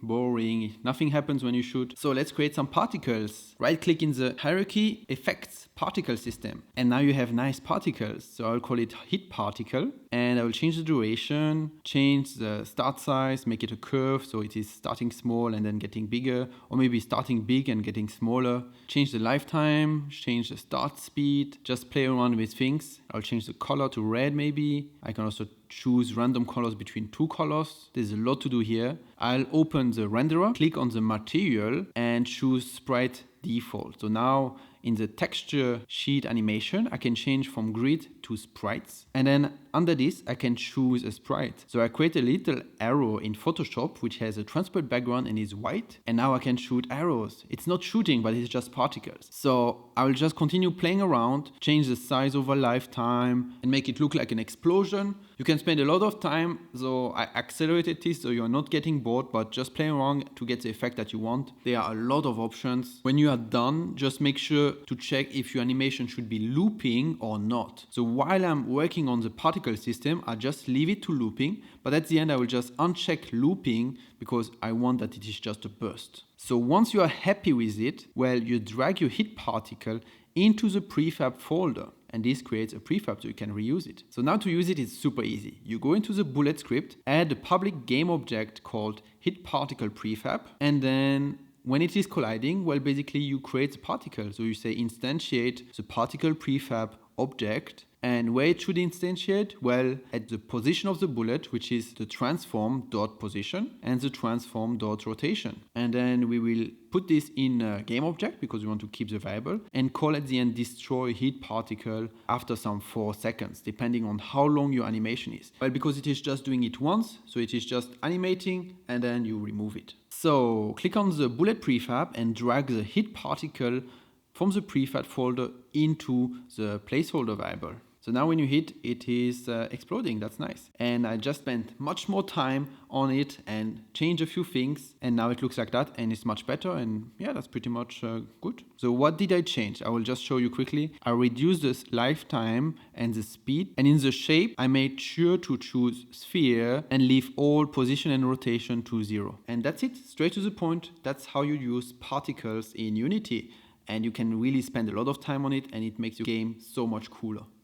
boring, nothing happens when you shoot. So let's create some particles. Right click in the hierarchy, effects, particle system. And now you have nice particles. So I'll call it hit particle. And I will change the duration, change the start size, make it a curve so it is starting small and then getting bigger, or maybe starting big and getting smaller. Change the lifetime, change the start speed, just play around with things. I'll change the color to red maybe. I can also choose random colors between two colors. There's a lot to do here. I'll open the renderer, click on the material and choose sprite default. So now in the texture sheet animation, I can change from grid to sprites. And then under this, I can choose a sprite. So I create a little arrow in Photoshop, which has a transparent background and is white. And now I can shoot arrows. It's not shooting, but it's just particles. So I will just continue playing around, change the size over lifetime and make it look like an explosion. You can spend a lot of time, so I accelerated this so you're not getting bored, but just playing around to get the effect that you want. There are a lot of options. When you are done, just make sure to check if your animation should be looping or not. So while I'm working on the particle system, I just leave it to looping, but at the end I will just uncheck looping because I want that it is just a burst. So once you are happy with it, well, you drag your hit particle into the prefab folder. And this creates a prefab so you can reuse it. So now to use it is super easy. You go into the bullet script, add a public game object called hit particle prefab, and then when it is colliding, well, basically you create a particle. So you say instantiate the particle prefab object. And where it should instantiate? Well, at the position of the bullet, which is the transform.position and the transform.rotation. And then we will put this in a game object because we want to keep the variable and call at the end destroy hit particle after some 4 seconds, depending on how long your animation is. Well, because it is just doing it once, so it is just animating and then you remove it. So click on the bullet prefab and drag the hit particle from the prefab folder into the placeholder variable. So now when you hit, it is exploding. That's nice. And I just spent much more time on it and changed a few things. And now it looks like that and it's much better. And yeah, that's pretty much good. So what did I change? I will just show you quickly. I reduced the lifetime and the speed. And in the shape, I made sure to choose sphere and leave all position and rotation to 0. And that's it. Straight to the point. That's how you use particles in Unity. And you can really spend a lot of time on it and it makes your game so much cooler.